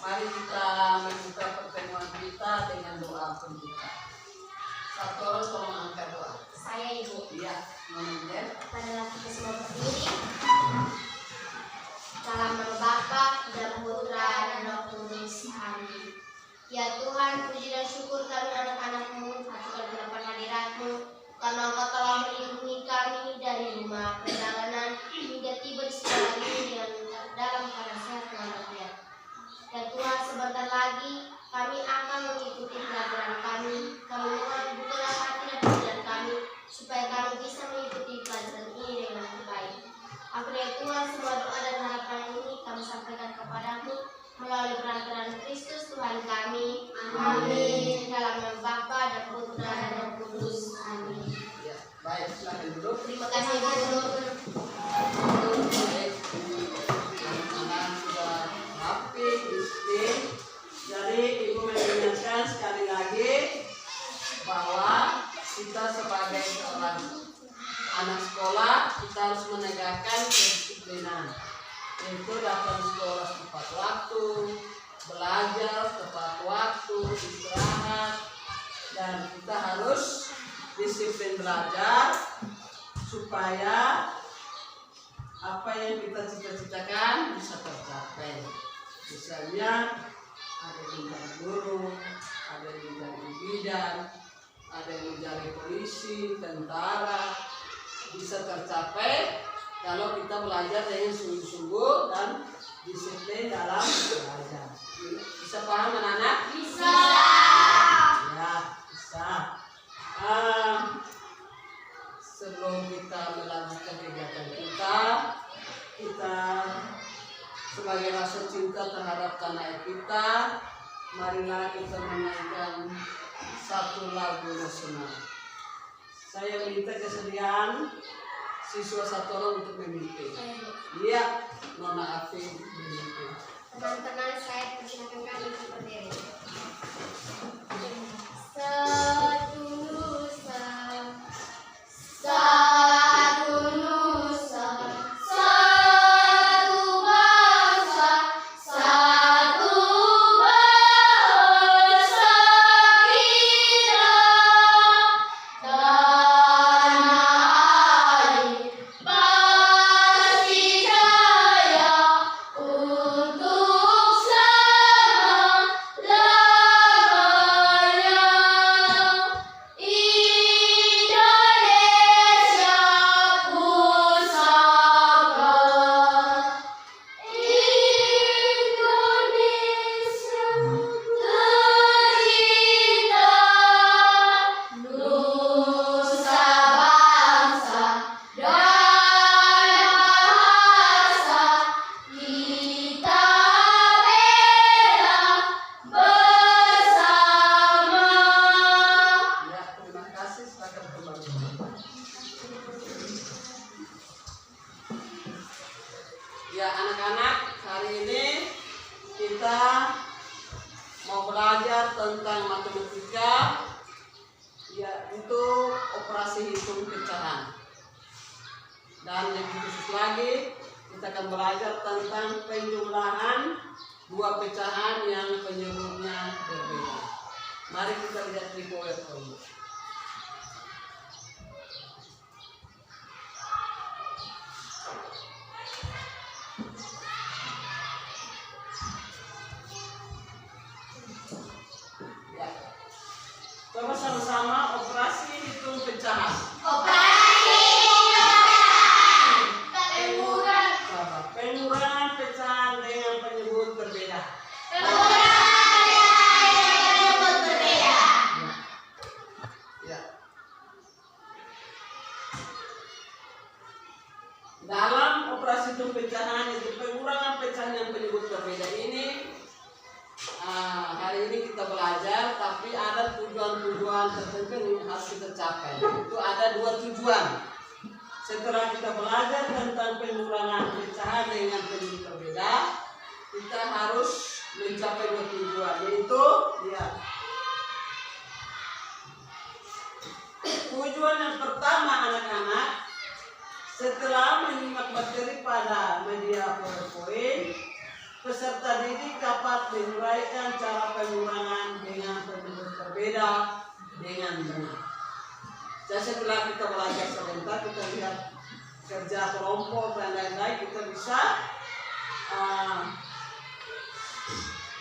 Mari kita membuka pertemuan kita dengan doa pembuka. Satu orang tolong angkat doa. Saya Ibu. Iya, menunjuk. Pada kita semua berdiri. Dalam nama Bapa dan Putra dan Roh Kudus. Amin. Ya Tuhan, puji dan syukur kami anak-anak-Mu atas kegelapan hadirat-Mu, karena Engkau telah melindungi kami dari rumah perjalanan hingga tiba di sekolah ini dengan dalam keadaan sehat walafiat. Ya Tuhan, sebentar lagi kami akan mengikuti pelajaran kami. Kami mohon bukalah hati dan pikiran kami supaya kami bisa mengikuti pelajaran ini dengan baik. Akhirnya Tuhan, semua doa dan harapan ini kami sampaikan kepadamu melalui perantaraan Kristus Tuhan kami. Amin. Dalam nama Bapa dan Putra dan Roh Kudus. Amin. Ya, baik, silakan duduk. Terima kasih Guru. Baik, anak-anak sudah happy listening. Jadi Ibu mengingatkan sekali lagi bahwa kita sebagai seorang anak sekolah kita harus menegakkan kedisiplinan, yaitu datang sekolah tepat waktu, belajar tepat waktu, istirahat, dan kita harus disiplin belajar supaya apa yang kita cita-citakan bisa tercapai. Misalnya ada yang menjadi guru, ada yang menjadi bidan, ada yang menjadi polisi, tentara, bisa tercapai kalau kita belajar dengan sungguh-sungguh dan disiplin dalam belajar. Bisa paham anak-anak? Bisa. Ya, bisa. Sebelum kita melanjutkan kegiatan kita sebagai rasa cinta terhadap tanah air kita, marilah kita menyanyikan satu lagu nasional. Saya minta kesediaan siswa satu orang untuk memimpin. Iya, Nona Afi memimpin. Teman-teman, saya persilakan kami untuk berdiri. Satu nusa, satu bangsa, satu bangsa kita, tanah air pasti jaya untuk selama-lamanya. Ya anak-anak, hari ini kita mau belajar tentang matematika, yaitu operasi hitung pecahan. Dan lebih khusus lagi, kita akan belajar tentang penjumlahan dua pecahan yang penyebutnya berbeda. Mari kita lihat di PowerPoint. Coba sama-sama operasi hitung pecahan. Operasi pecahan. Pengurangan pecahan dengan penyebut berbeda. Ya. Dalam operasi hitung pecahan itu pengurangan pecahan yang penyebut berbeda ini. Hari ini kita belajar, tapi ada tujuan-tujuan tertentu yang harus kita capai. Itu ada dua tujuan. Setelah kita belajar tentang pengurangan pecahan dengan penyebut berbeda, kita harus mencapai dua tujuan, yaitu tujuan yang pertama anak-anak, setelah menyimak materi pada media PowerPoint, peserta didik dapat menguraikan cara pengurangan dengan penyebut berbeda dengan benar. Jadi setelah kita belajar sebentar, kita lihat kerja kelompok dan lain-lain, kita bisa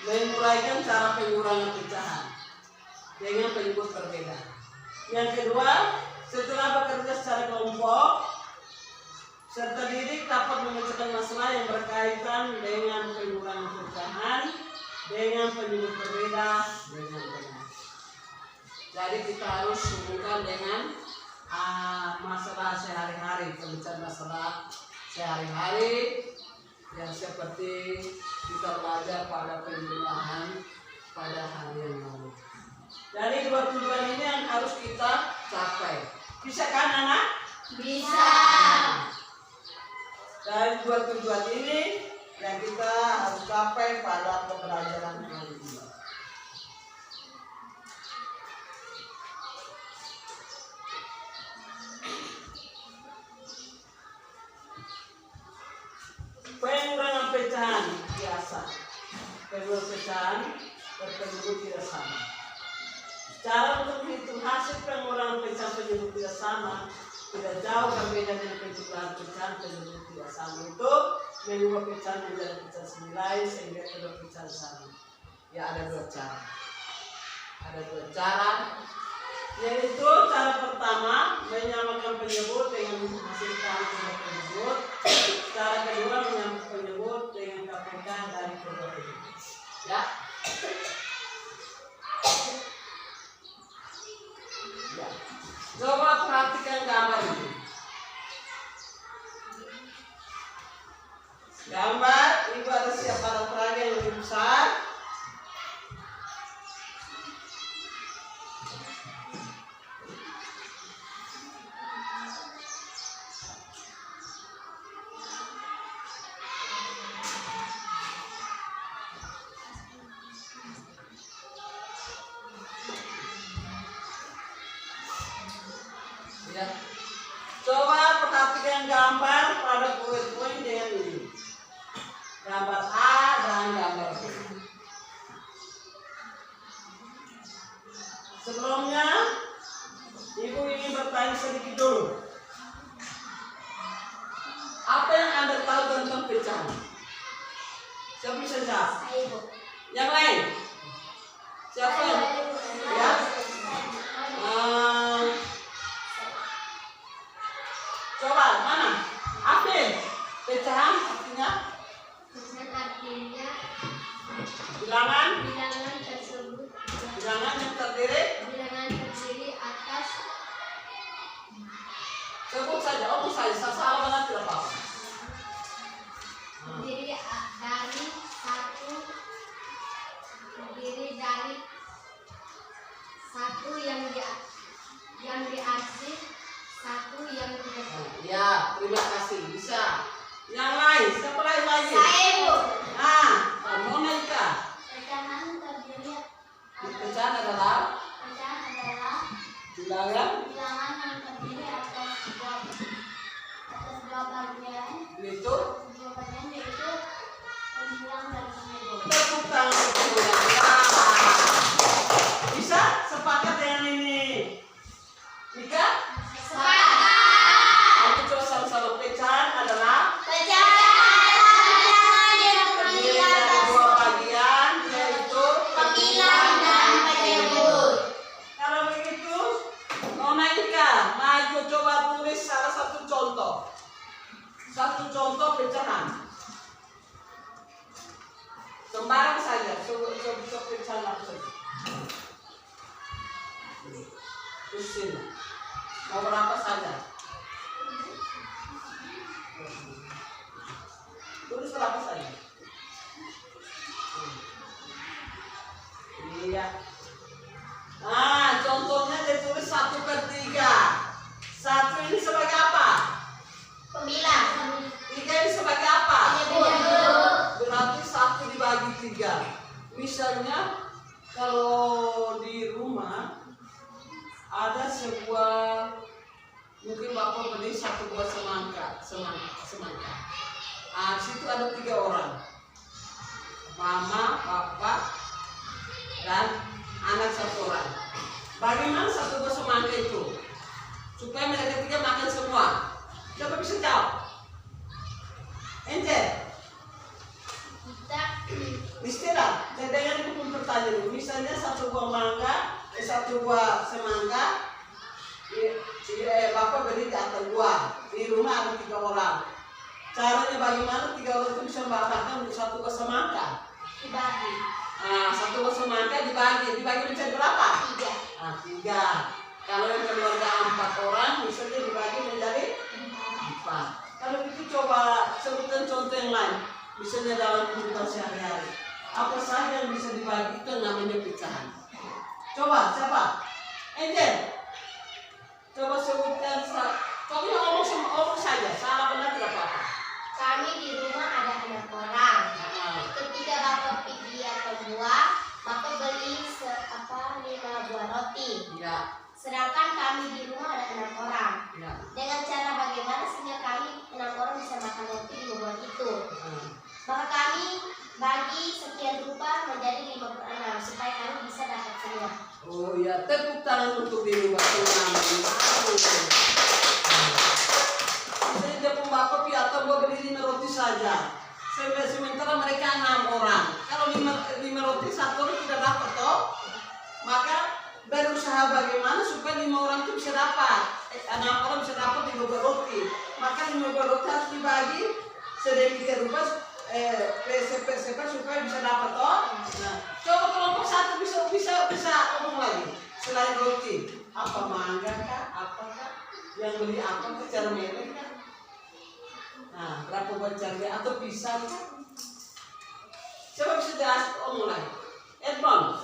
menguraikan cara pengurangan pecahan dengan penyebut berbeda. Yang kedua, setelah bekerja secara kelompok, serta didik dapat memecahkan masalah yang berkaitan dengan pengurangan pecahan dengan penyebut berbeda dengan benar. Jadi kita harus hubungkan dengan masalah sehari-hari, pemecahan masalah sehari-hari yang seperti kita belajar pada penjelasan pada hari yang lalu. Jadi dua tujuan ini yang harus kita capai. Bisa kan anak? Bisa. Dari dua tujuan ini yang kita harus capai pada pembelajaran kali ini. Pengurangan pecahan biasa. Pengurangan pecahan berpenyebut tidak sama. Cara untuk menghitung hasil pengurangan pecahan penyebut tidak sama tidak jauh berbeda dengan penjumlahan pecahan penyebut tidak sama. Itu mengubah pecahan menjadi pecahan senilai sehingga kedua pecahan sama. Ya, ada dua cara. Yaitu cara pertama menyamakan penyebut dengan menghasilkan penyebut. Cara kedua menyamakan penyebut dengan katakan dari kedua penyebut. Ya. Coba perhatikan gambar ini. Gambar ibu ada siapa peraga yang lebih besar. Ya. Coba perhatikan gambar pada poin-poin dengan ini. Gambar A dan gambar B. Sebelumnya, ibu ingin bertanya sedikit dulu. Apa yang Anda tahu tentang pecahan? Siapa bisa jawab? Yang lain? Siapa yang? Ya. Coba mana? Apa? Pecahan artinya? Pecahan artinya Bilangan tersebut. Bilangan yang terdiri atas. Sebut saja, omong saja, salah banget tidak apa-apa. Terdiri dari satu yang diarsip, satu yang tidak. Ya, terima kasih. Bisa. Yang lain, siapa lagi? Saya, Bu. Monica. Pecahan terdiri. Pecahan adalah bilangan yang terdiri atas dua bagian. itu Yaitu pembilang dan penyebut. tepuk tangan. Bisa sepakat dengan ini? Nika? Aku coba sama-sama. Pecahan adalah terdiri dari dua bagian, yaitu Pembilang dan penyebut. Kalau begitu, Nona Ika, maju coba tulis salah satu contoh. Satu contoh pecahan. Sembarang saja, coba pecahan apa saja. Terus sini. Mau berapa saja? Tulis berapa saja? Iya. Contohnya ditulis 1/3. 1 ini sebagai apa? Pembilang. 3 ini sebagai apa? Penyebut. Berarti 1 dibagi 3. Misalnya kalau di rumah ada sebuah, mungkin bapak beli satu buah semangka. Di situ ada 3 orang. Mama, papa, saja dulu. Misalnya satu buah semangka, Bapak beli di atas buah. Di rumah ada 3 orang. Caranya bagaimana 3 orang itu bisa makan untuk satu buah semangka? Dibagi. Satu buah semangka dibagi menjadi berapa? 3. 3. Kalau yang keluarga 4 orang, misalnya dibagi menjadi 4. Kalau itu coba sebutkan contoh yang lain. Misalnya dalam kehidupan sehari-hari. Apa saja yang bisa dibagi itu namanya pecahan. Coba, siapa? Angel. Coba sebutkan. Pokoknya omong saja. Salah benar tidak apa-apa. Kami di rumah ada 6 orang. Ketika Bapak pergi atau buah, Bapak beli 5 buah roti. Ya. Sedangkan kami di rumah ada 6 orang. Ya. Dengan cara bagaimana sehingga kami 6 orang bisa makan roti 5 buah itu? Maka kami bagi sekian rupa menjadi 5/6 supaya kami bisa dapat semua. Oh ya, tepuk tangan untuk diri Bapak. Saya Bapak atau buat beli 5 roti saja. Sementara mereka 6 orang. Kalau 5 roti satu orang tidak dapat toh, maka berusaha bagaimana supaya 5 orang itu bisa dapat. 6 orang bisa dapat 5 buah roti. Maka 5 buah roti harus dibagi sedemikian rupa supaya bisa dapat toh. Nah, coba kelompok satu bisa ngomong lagi. Selain roti, apa mangga kah? Apakah yang beli apa ke cara merek kah? Nah, berapa buat cabai atau pisang kah? Coba bisa jelas omong lagi. Edmond,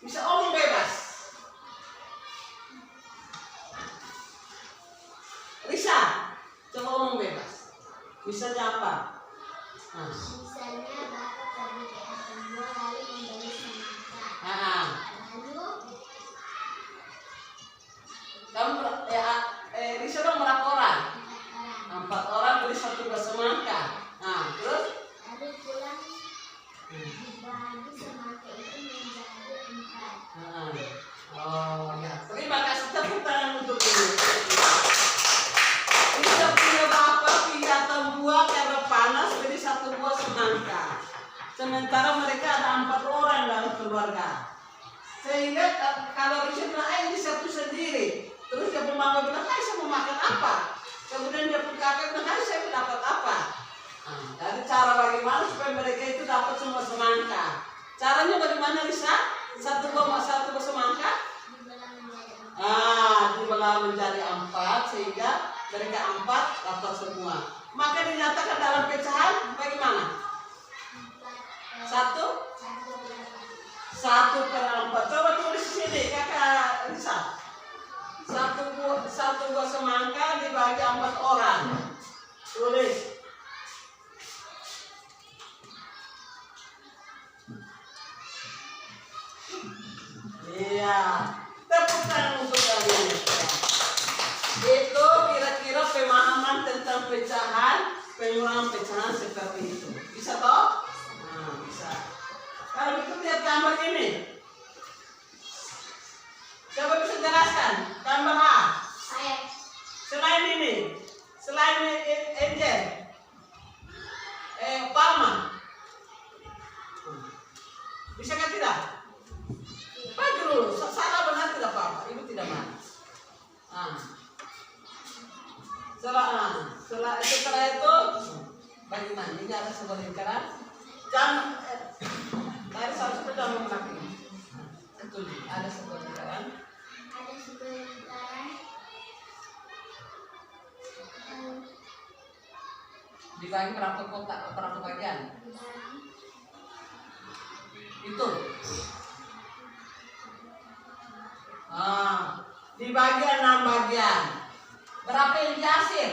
bisa omong bebas. Risa, coba omong bebas. Misalnya apa? Misalnya Bapak pergi ke pasar buah lalu membeli semangka. Lalu Kamu Risa dong berapa orang? 4 orang. 4 orang beli 1 buah semangka. Terus? Lalu pulang dibagi semangka itu menjadi 4. Oh ya, terima kasih, tepuk tangan untuk ini. Risa punya bapak pinjam buah karena panas beli 1 buah semangka. Sementara mereka ada 4 orang dalam keluarga. Sehingga kalau Risa bilang, ini satu sendiri. Terus dia mama bilang, saya mau makan apa? Kemudian dia pun kakak bilang, saya mau dapat apa? Jadi cara bagaimana supaya mereka itu dapat semua semangka. Caranya bagaimana Risa? 1 buah semangka? Dibelah menjadi 4 sehingga mereka 4 dapat semua. Maka dinyatakan dalam pecahan bagaimana? 1/4. Coba tulis di sini kakak Risa. 1 buah semangka dibagi 4 orang. Tulis. Iya. Tepuk tangan untuk kalian. Itu kira-kira pemahaman tentang pecahan, pengurangan pecahan seperti itu. Bisa toh? Bisa. Kalau itu lihat gambar ini. Coba bisa jelaskan gambar A. Selain ini, selain Angel, Palma, bisa kan tidak? Bagi dulu, salah benar tidak apa-apa, ibu tidak marah. Setelah itu, bagaimana? Ini ada sebuah lingkaran. Jam dari 1 sampai jam berapa? Betul, ada sebuah lingkaran. Dibagi berapa kotak, berapa bagian? Itu. Dibagi 6 bagian. Berapa yang dihasil?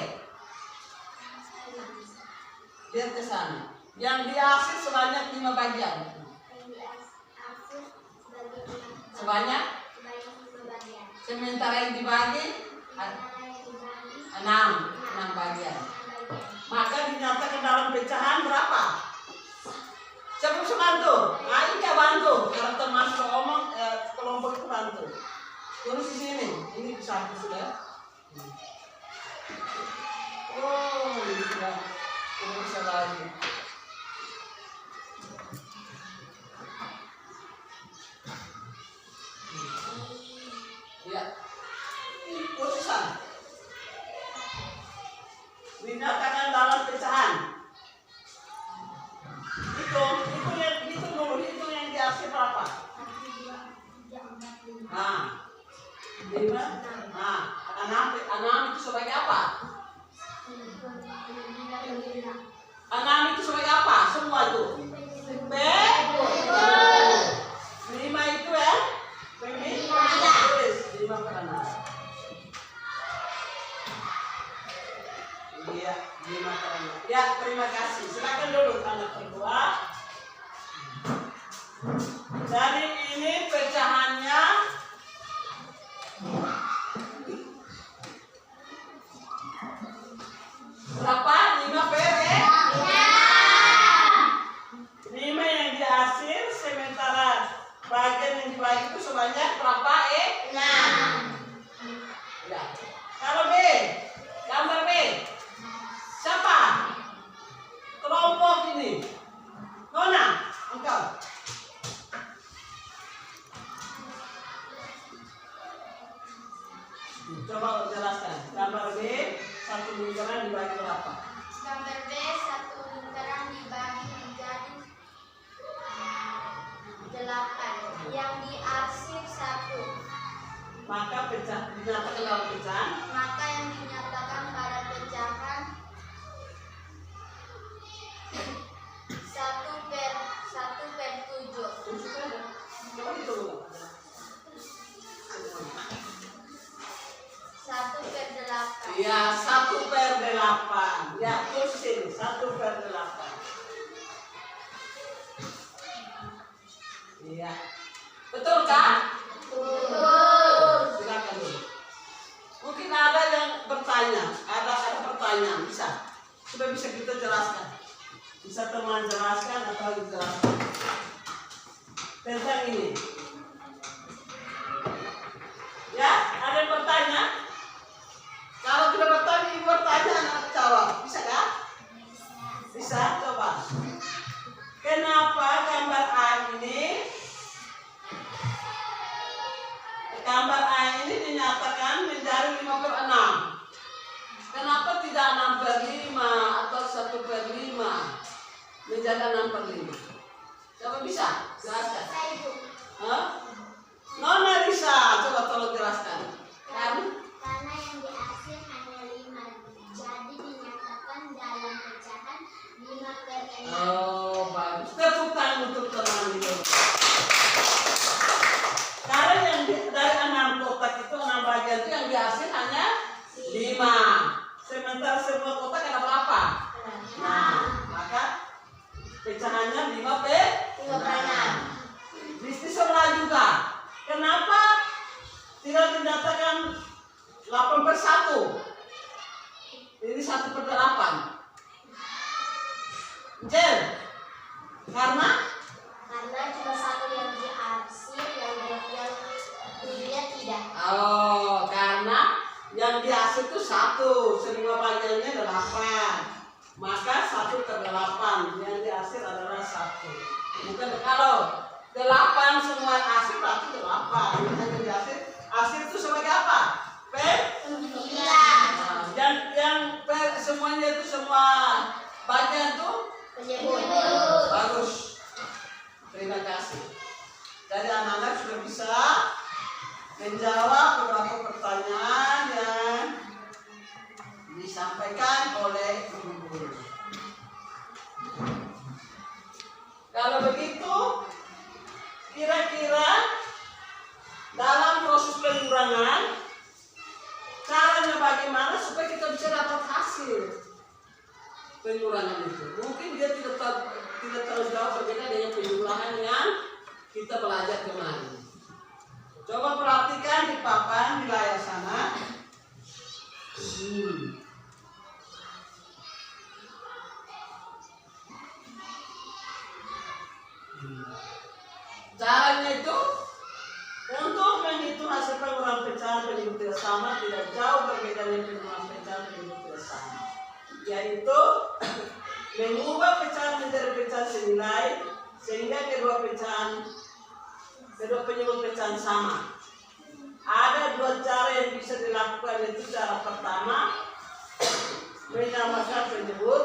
Lihat ke sana. Yang dihasil sebanyak 5 bagian. Sebanyak? Sementara yang dibagi 6 bagian. Maka dinyatakan dalam pecahan berapa? Siapa bisa bantu? Ini bantu. Karena termasuk kelompok itu bantu. Tulis di sini. Ini bisa sudah. Ini sudah. Ini bisa lagi. Jadi ini pecahannya berapa? 5 per ya? 5 yang dihasil, sementara bagian yang dibagi itu sebanyak berapa? 6. Ya. Kalau B, gambar B, siapa? Kelompok ini. Nona, engkau. Coba jelaskan. Gambar B, 1 lingkaran dibagi berapa? Gambar B, 1 lingkaran dibagi menjadi 8. Yang diarsir 1. Maka dinyatakan dalam pecahan. Maka yang dinyatakan pada pecahan 1 per 7. Coba hitung. 1 per 8. Iya, 1 per 8. Ya, terus sini 1 per 8. Iya. Betul kan? Betul. Silakan dulu. Mungkin ada yang bertanya, ada pertanyaan, bisa. Sudah bisa kita jelaskan. Bisa teman jelaskan atau dijelaskan tentang ini. Ya, ada yang bertanya? Kalau tidak bertanya, ibu bertanya, anak jawab. Bisa kan? Bisa, coba. Kenapa gambar A ini dinyatakan menjadi 5 per 6? Kenapa tidak 6 per 5 atau 1 per 5 menjadi 6 per 5? Siapa bisa? Jelaskan. Hah? Nona Risa, coba tolong jelaskan. Karena yang diarsir hanya 5, jadi dinyatakan dalam pecahan 5 per 6. Oh, bagus. Tepuk tangan untuk teman itu. Karena yang dari 6 kotak itu, 6 bagian itu yang dihasil hanya 5. Sementara semua kotak ada berapa? Nah, maka pecahannya 5 per 6. Di sebelah juga. Kenapa tidak dinyatakan 8 per 1? Ini 1 per 8. Jel, karena cuma 1 yang diarsir, yang tujuhnya tidak. oh, karena yang dihasil itu 1, semua bagiannya 8. Maka 1 per 8 yang dihasil adalah 1. Bukan kalau 8 semua hasil berarti 8. Yang dihasil hasil itu sebagai apa? Per 9. Nah, yang per semuanya itu semua bagian itu Penyebut. bagus. Terima kasih. Jadi anak-anak sudah bisa menjawab beberapa pertanyaan yang disampaikan oleh guru. Kalau begitu, kira-kira dalam proses pengurangan caranya bagaimana supaya kita bisa dapat hasil pengurangan itu? Mungkin dia tidak terlalu jauh berbeda dengan penjumlahan yang kita belajar kemarin. Coba perhatikan di papan di layar sana. Caranya itu untuk menghitung hasil pengurangan pecahan penyebut tidak sama tidak jauh berbeda dengan pengurangan pecahan penyebut tidak sama, yaitu mengubah pecahan menjadi pecahan senilai sehingga kedua penyebut pecahan sama. Ada 2 cara yang bisa dilakukan, yaitu cara pertama menyamakan penyebut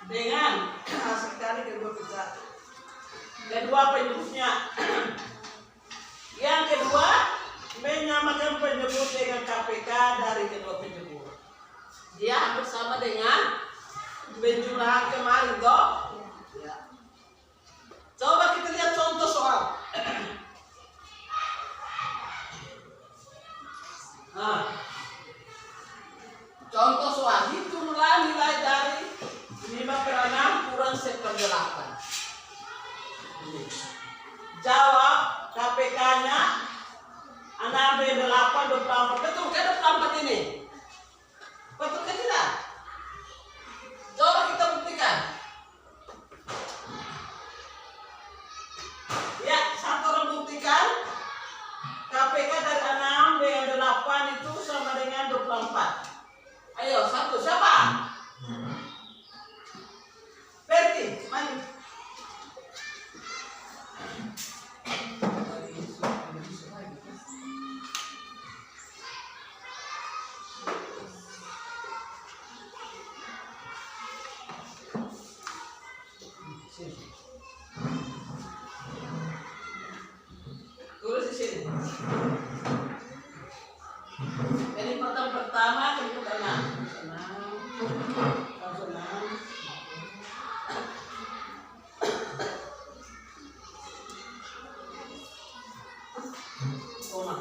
dengan hasil kali kedua pecahan. Kedua penyebutnya. Yang kedua menyamakan penyebut dengan KPK dari kedua penyebut. Dia hampir sama dengan penjumlahan kemarin toh. Ya. Coba kita lihat contoh soal. Nah, contoh soal, hitunglah nilai dari 5 per 6 kurang ke-8. Jawab KPK-nya 6B8 24. Betul kan 24 ini? Betul kan tidak? Coba kita buktikan. Ya, satu orang buktikan. KPK dari 6 dengan 8 itu sama dengan 24. Ayo, satu siapa? Berti, maju. Tulis di sini. Ini pertama bentuk 6. Sudah.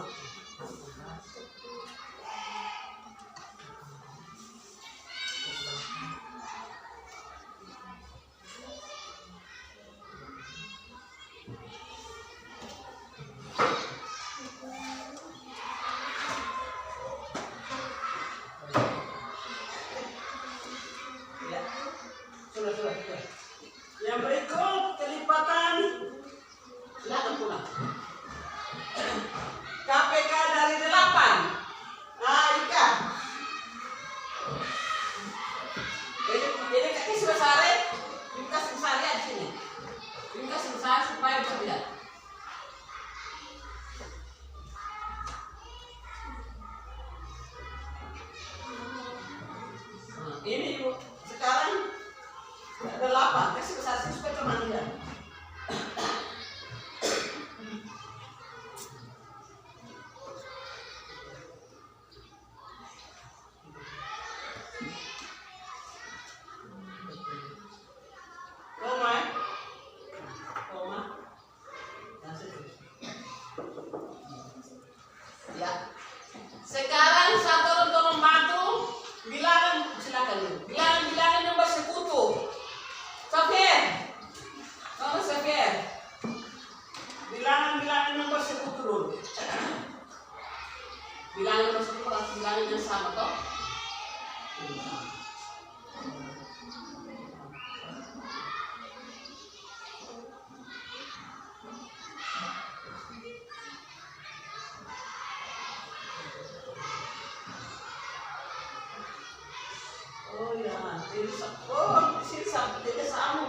Yang berikut kelipatan. Silakan pulang. KPK dari 8. Nah, Ika. Ini kasih besar. Ini kasih besar di sini. Ini kasih besar supaya bisa lihat. Nah, ini Ibu. Sekarang ada 8, kasih besar sini supaya teman lihat. Ya. Sekarang satu orang tolong bantu bilangan, silakan dulu. Bilangan nomor sekutu. Safir. Kamu Safir. Bilangan nomor sekutu dulu. Bilangan nomor sekutu atau bilangan yang sama toh? Oh ya, ini sini sama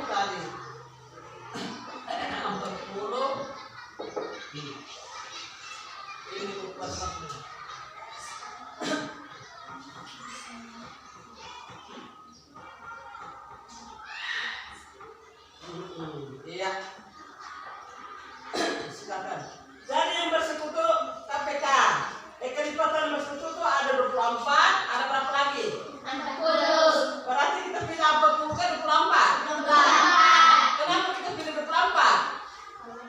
tadi. 40. Ini bukan satu. Iya. Silakan. Jadi yang bersekutu KPK. Kelipatan bersekutu itu ada 24, ada berapa lagi? 40. Berarti kita pilih 40 kan 24. Kenapa kita pilih 24?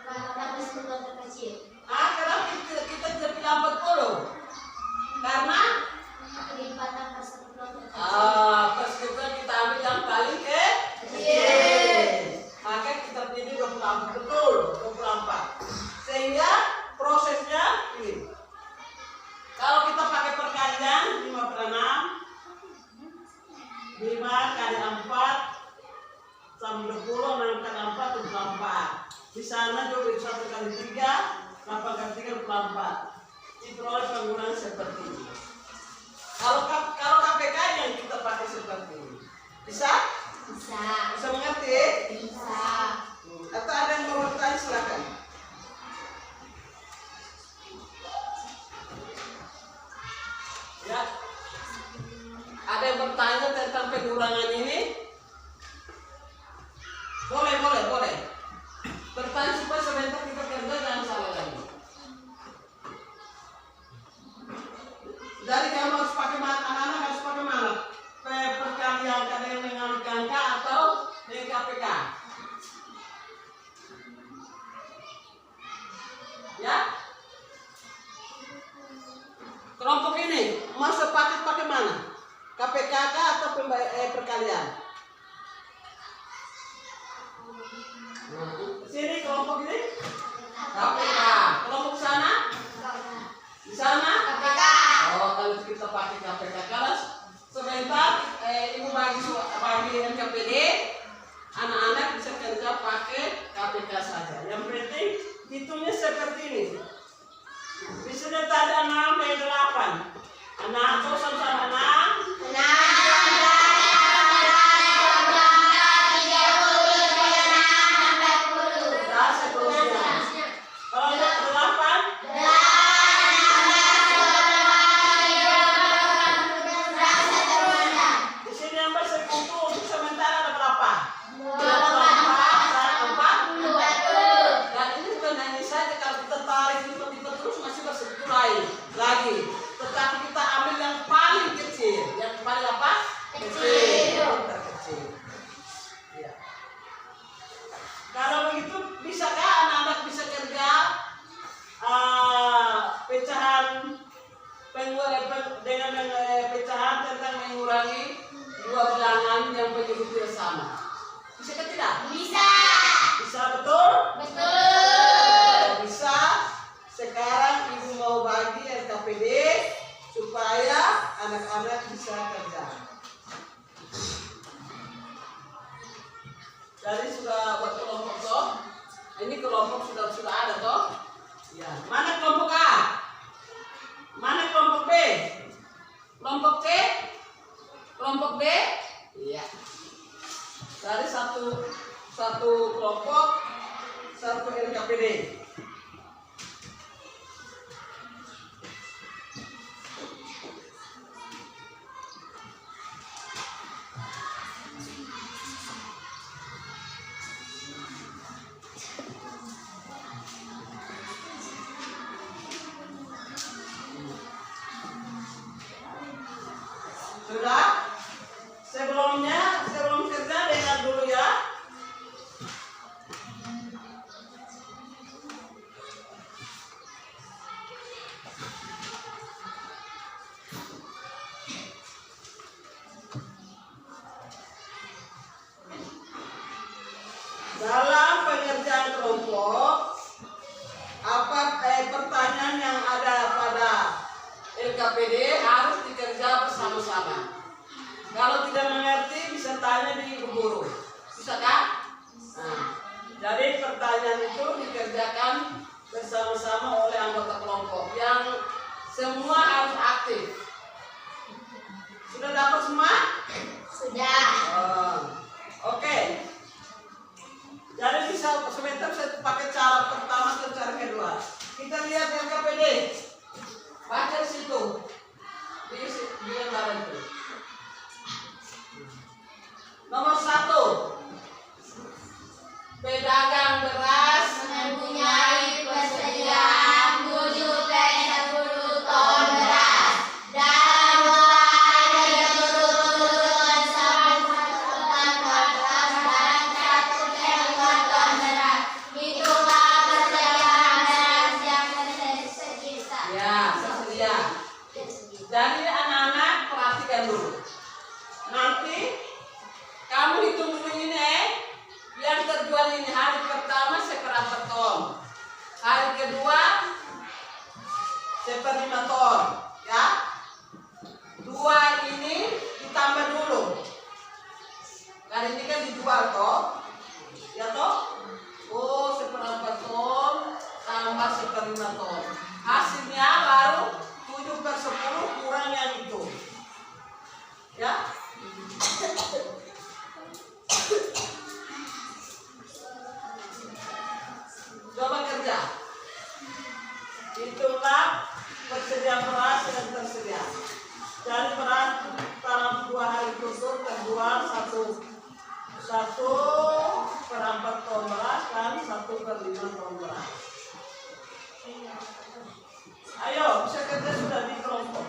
Karena persekutuan terkecil. Kenapa kita tidak pilih 40? Karena Kelipatan persekutuan terkecil. persekutuan kita ambil yang paling kecil. Maka kita pilih 24, betul 24. Sehingga prosesnya ini. Kalau kita pakai perkalian 5/6, 5 kali 4 sama 20, 6 kali 4 24. Di sana juga 1 kali 3, 8 kali 3 24. Diperoleh penggunaan seperti ini. Kalau KPK yang kita pakai seperti ini, bisa? Bisa. Bisa mengerti? Bisa. Atau ada yang mau bertanya silakan. Ya. Ada yang bertanya tentang pengurangan ini? Boleh. Bertanya supaya sebentar kita kerja jangan salah lagi. Jadi kamu harus pakai anak-anak harus pakai mana? Perkalian kadang dengan angka atau dengan KPK. Ya. Kelompok ini masuk pakai mana? KPK atau perkalian? hitungnya seperti ini. Misalnya tadi 6 dan 8. 6 atau sama-sama 6. Nah, seterusnya. Kalau 8, di sini yang bersekutu untuk sementara ada berapa? 24 dan 40. Dan ini bukan hanya saja kalau kita tarik lipat-lipat terus masih bersekutu lain lagi. Tetapi kita ambil yang paling kecil. Yang paling apa? Kecil. Yang terkecil. Ya. Kalau begitu bisakah anak-anak bisa kerja pecahan dengan pecahan tentang mengurangi dua bilangan yang penyebutnya sama? Bisa ke tidak? Bisa. Bisa, betul? Betul. Kalau bisa, sekarang ibu mau bagi LKPD supaya anak-anak bisa kerja. Jadi sudah buat kelompok toh? Ini kelompok sudah ada toh? Ya. Mana kelompok A? Mana kelompok B? Kelompok C? Kelompok D? Iya. Dari satu kelompok, satu LKPD. Sudah? Sebelum kerja dengar dulu ya. Dalam pengerjaan kelompok, pertanyaan yang ada pada LKPD harus dikerja bersama-sama. Kalau tidak mengerti bisa tanya di ibu guru. Bisa kan? Nah, jadi pertanyaan itu dikerjakan bersama-sama oleh anggota kelompok yang semua harus aktif. Sudah dapat semua? Sudah. Oke. Jadi bisa sebentar saya pakai cara pertama dan cara kedua. Kita lihat LKPD. Baca di situ. Di lembaran itu. Nomor 1. Pedagang beras Mempunyai persediaan 7,10 ton beras dan mengelola turun-temurun sampai 1 ton beras dan 1,5 ton beras. Hitunglah persediaan beras yang tersisa. ya tersedia. Jadi anak-anak perhatikan dulu. Nanti kamu hitung dulu ini. Yang terjual ini hari pertama 1/4 ton, hari kedua 1/5 ton, ya. 2 ini ditambah dulu. Karena ini kan dijual toh, ya toh. Oh 1/4 ton tambah 1/5 ton. Hasilnya baru 7/10 kurang yang itu, ya. Coba kerja. Itulah persediaan beras yang tersedia. Jadi beras dalam 2 hari kusur terjual 1/4 ton beras dan 1/5 ton beras. Ayo, bisa kerja sudah di kelompok.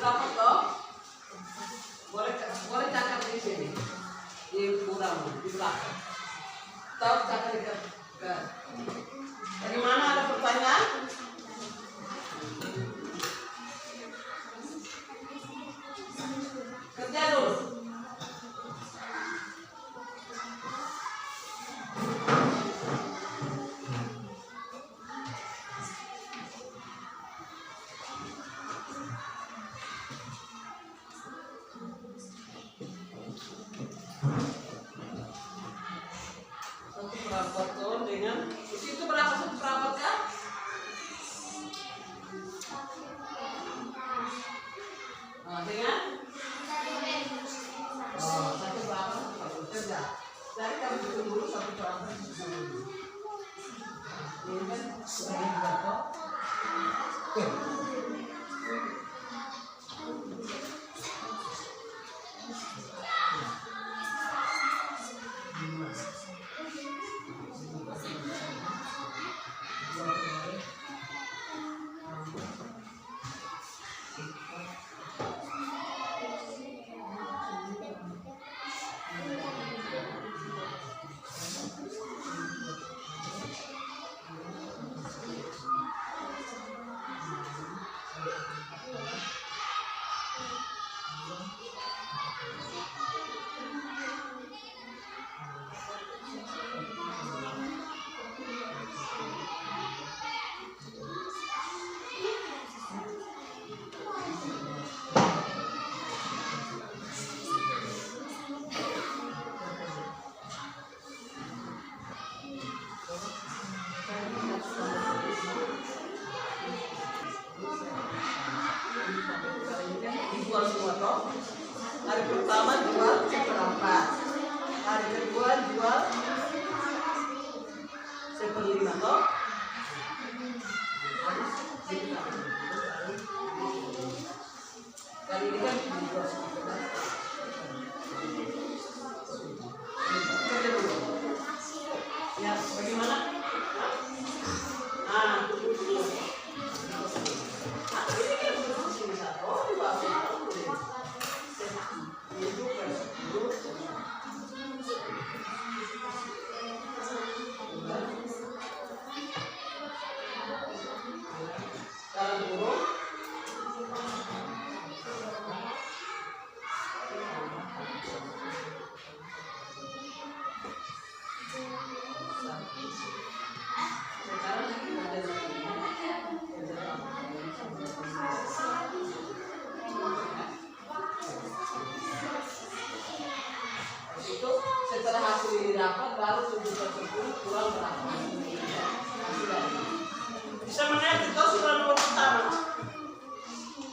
Dapat toh? Boleh cakap di sini, di kurang di belakang. Tahu cakap dekat ke. Dari mana ada pertanyaan? Kerja dulu. jual semua toh. Hari pertama jual seperempat, hari kedua jual seperlima toh. Kali ini kan dijual seperempat. Kerja dulu. Ya, bagaimana? Itu setelah hasil ini dapat baru 7/10 kurang berapa? Bisa melihat itu sudah nomor pertama.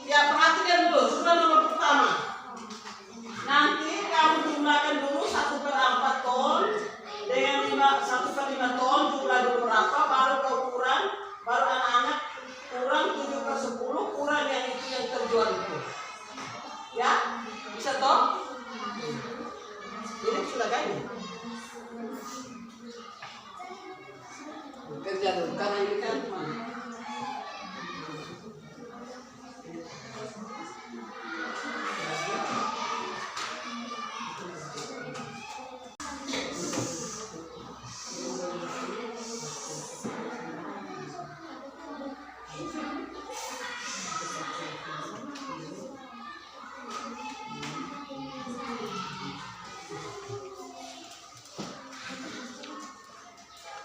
Ya, perhatikan dulu, sudah nomor pertama. Nanti kamu jumlahkan dulu 1/4 ton dengan 1/5 ton, jumlah dulu berapa, baru kau kurang, baru anak-anak kurang 7/10, kurang yang itu yang terjual itu. Ya, bisa toh? Ini sudah kaya. Kerja dulu, karena ini kan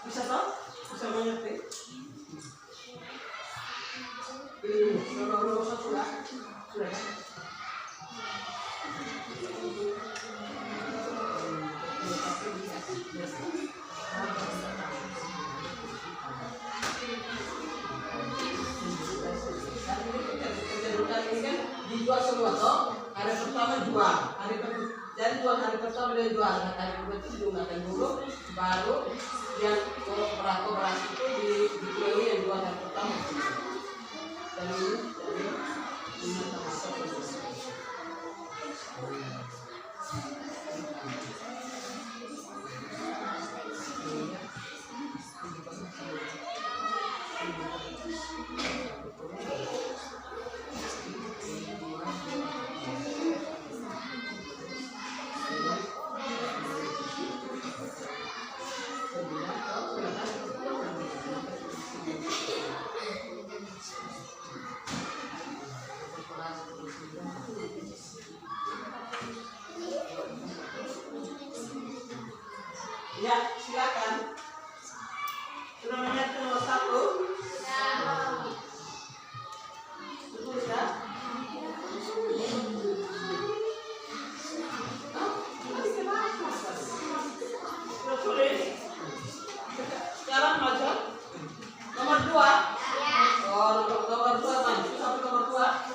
bisa toh? Bisa mengerti? Ini nomor sudah. Ini kan dijual semua toh. Hari pertama jual, jadi jual hari pertama dia jual, hari kedua itu digunakan dulu, baru yang berapa beras itu dikurangi yang jual hari pertama. Dan ini termasuk ya, silakan. Sudah melihat nomor 1? Betul ya? Sudah tulis. Sekarang maju. Nomor 2. Oh, nomor 2 maju sampai nomor 2.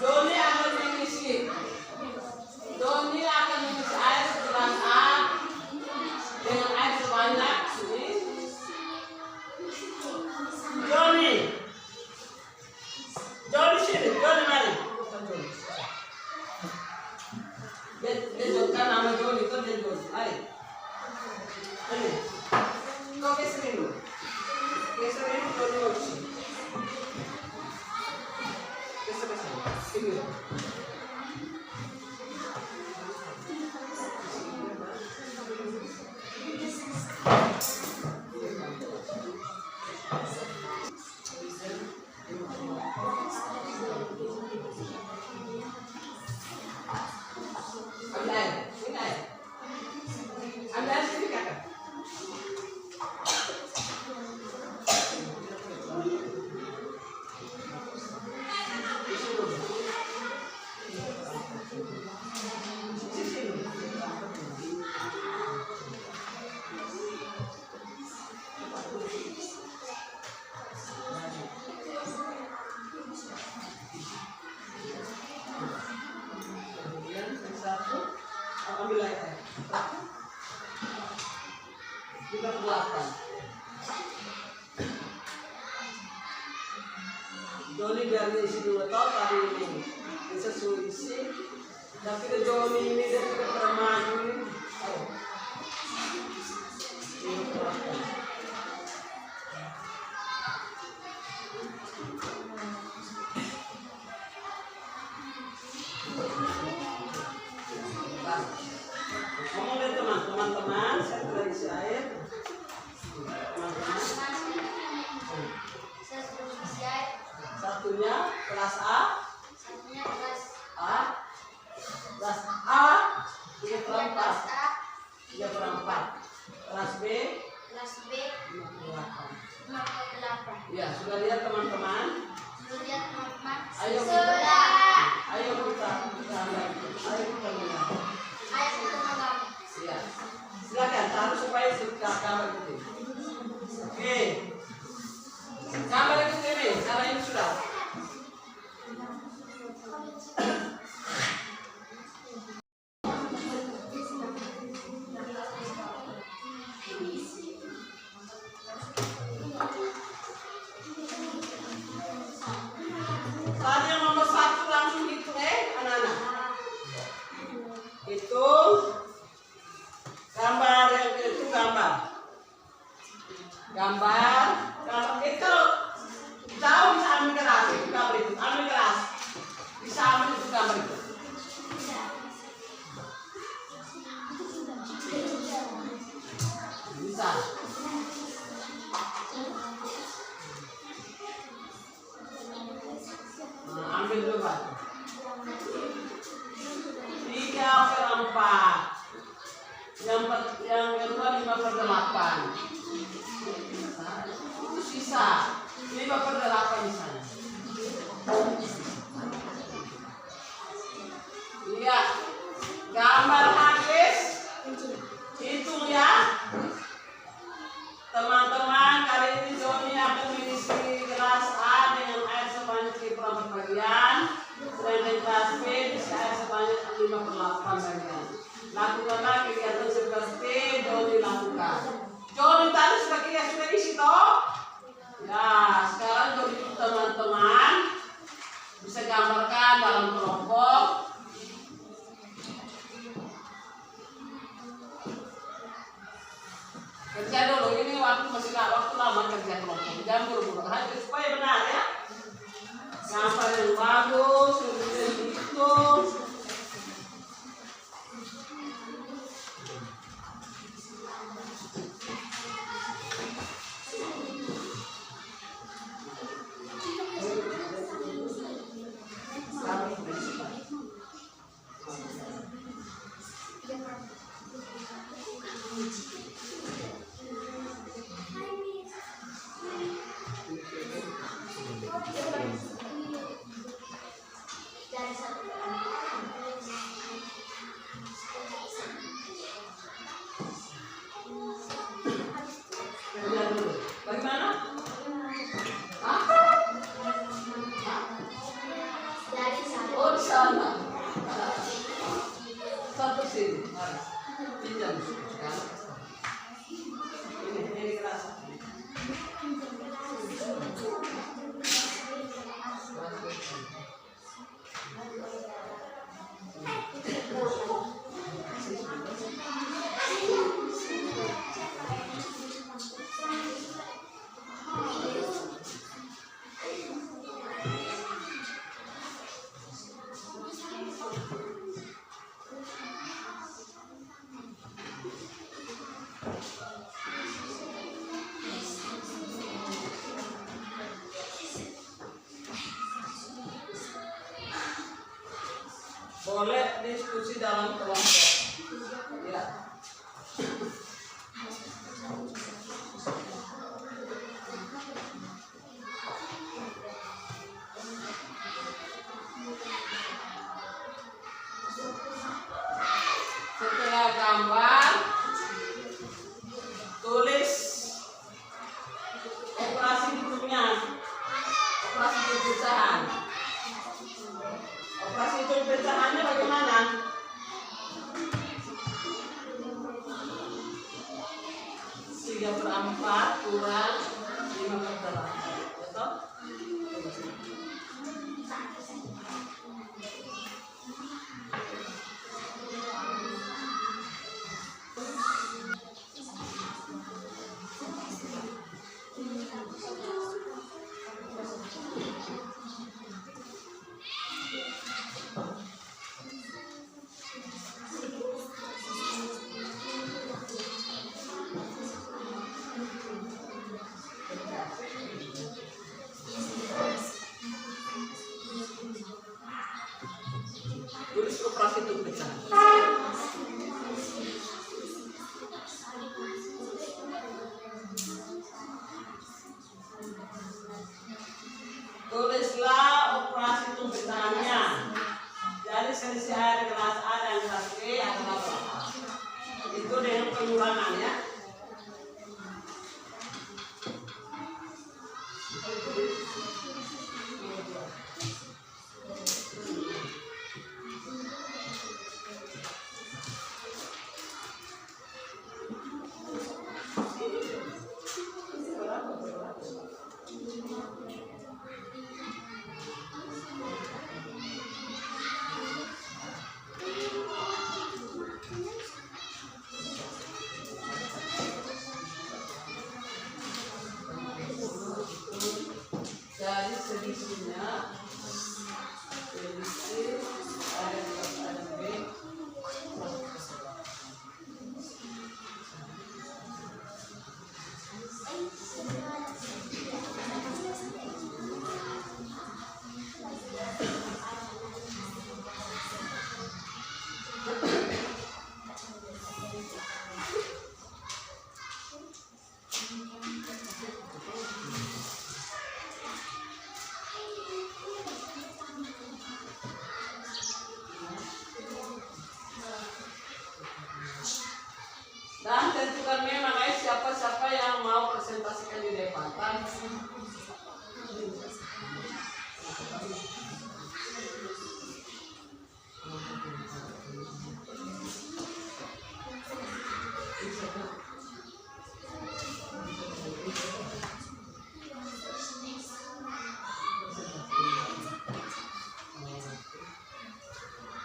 Doni akan mengisi air segelas A dengan air sebanyak ini. Joni sini, Joni mari. Dia jodkan nama Joni, itu dia Joni. Mari. Ini. Kau keserin dulu. Keserin Joni Oci. Ini. Anda sini kakak. 58. Joni biar isi 2 tahun tadi ini bisa isi. Tapi ke Joni ini dia tidak pernah maju ini. Ayo. 58. Ngomong deh teman-teman, saya sudah isi air. Teman-teman. Satunya kelas A. Satunya kelas A. Kelas A 3/4. 3/4. Kelas B. Kelas B 58. 58. Ya, sudah lihat teman-teman? Sudah lihat teman-teman? Ayo kita. Sudah. Ayo kita lihat. Ayo kita lihat. Ayo kita makan. Ya. Silakan taruh supaya gambar gitu. Oke. Gambar itu ini, cara ini sudah. Tadi yang nomor 1 langsung hitung anak-anak. Hitung gambar yang itu gambar. Kalau itu jauh bisa ambil keras itu gambar itu, ambil keras. Bisa ambil itu gambar itu. Bisa. Nah, ambil dulu Pak. 3/4. Yang kedua 5/8. Nah, itu sisa 5/8 di sana. Iya, gambar habis. Hitung ya. Teman-teman, kali ini Joni akan mengisi kelas A dengan air sebanyak 3/4 bagian, sedangkan kelas B bisa air sebanyak 5/8 bagian. Lakukanlah kegiatan seperti Joni lakukan. Joni tadi sudah isi toh? Ya, sekarang Joni teman-teman bisa gambarkan dalam kelompok. Kerja dulu, ini waktu masih waktu lama kerja kelompok. Jangan buru-buru, hanya supaya benar ya. Gambar yang bagus, kemudian dihitung. Bagaimana? Oh, di sana. Satu sini. Pinjam sekarang. Ini keras. Boleh diskusi dalam kelompok. Ya. Setelah gambar, tulis operasi hidupnya, operasi perpecahan. Operasi hitung pecahannya bagaimana? 3/4 kurang 5/8. Betul? Tulis operasi itu pecahan. Tulislah operasi itu pecahannya. Jadi selisih air gelas A dan gelas B adalah berapa? Itu dengan pengurangan ya. Jadi selisihnya selisih ada gelas A dan B. Dan tentukan memang guys siapa-siapa yang mau presentasikan di depan.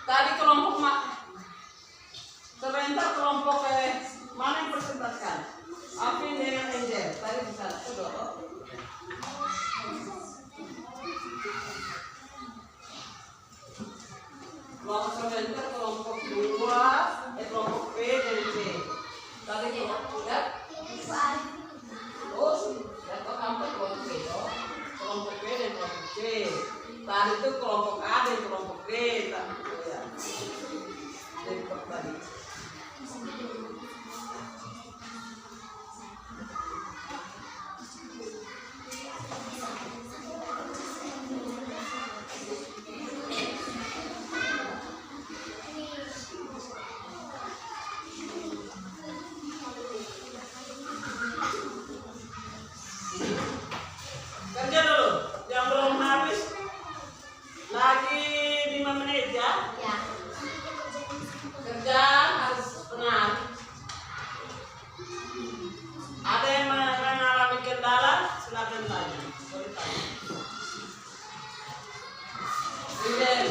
Tadi kelompok sebentar kelompok mana yang presentasikan? Afin dengan Angel. Tadi di sana sudah. Kelompok sebentar kelompok 2, kelompok B dan C. Tadi kelompok lihat. Oh, lihat kok kampung kelompok B. Kelompok B dan kelompok C. Tadi itu kelompok A dan kelompok B. Tadi tadi. Kerja dulu, yang belum habis lagi 5 menit ya. Kerja harus benar. Ada yang mengalami kendala, silakan tanya. Boleh tanya. Iden.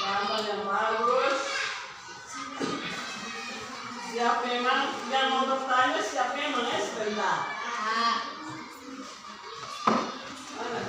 Gambar yang bagus. Siap memang yang mau bertanya siap memang ya sebentar. Mana?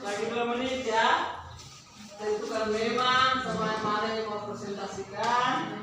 Lagi 2 menit ya. Tentukan memang teman mana yang mau presentasikan.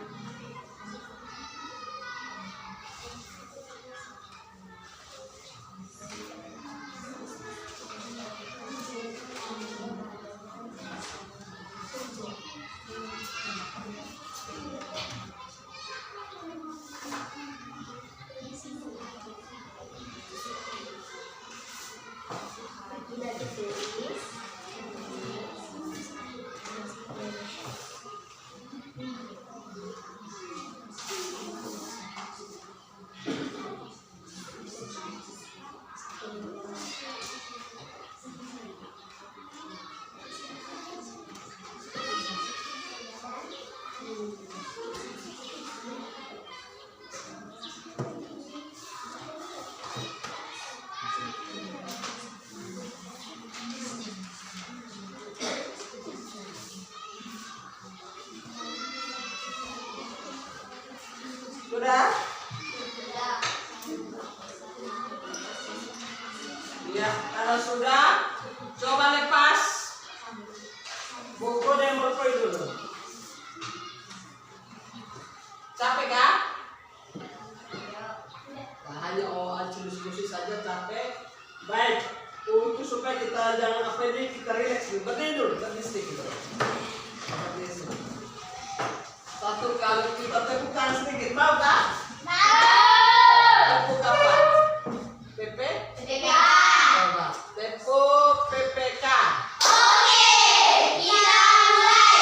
Sudah? Ya, kalau sudah, coba lepas buku dan buku dulu. Capek kan? Nah, hanya diskusi saja capek. Baik, untuk supaya kita jangan apa ini, kita relax dulu. Berdiri dulu, berdiri sedikit. Satu kali kita tepukan sedikit, mau kan? Tepuk apa? PP? PPK. Coba, tepuk PPK. Oke, kita mulai.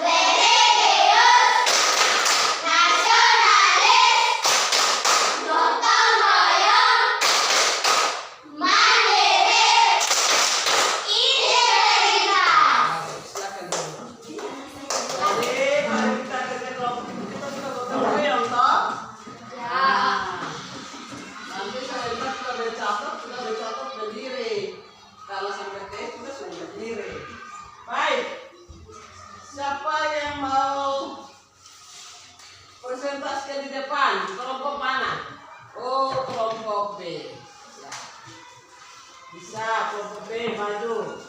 Religius, nasionalis, gotong royong, mandiri, integritas. Silakan dulu. Jadi, mari kita kerja kelompok itu kita sudah gotong royong, toh? Ya. Nanti saya lihat sudah bercatat berdiri. Kalau sampai T kita sudah berdiri. Baik. Siapa yang mau presentasikan di depan? Kelompok mana? Oh, kelompok B. Ya. Bisa, kelompok B maju.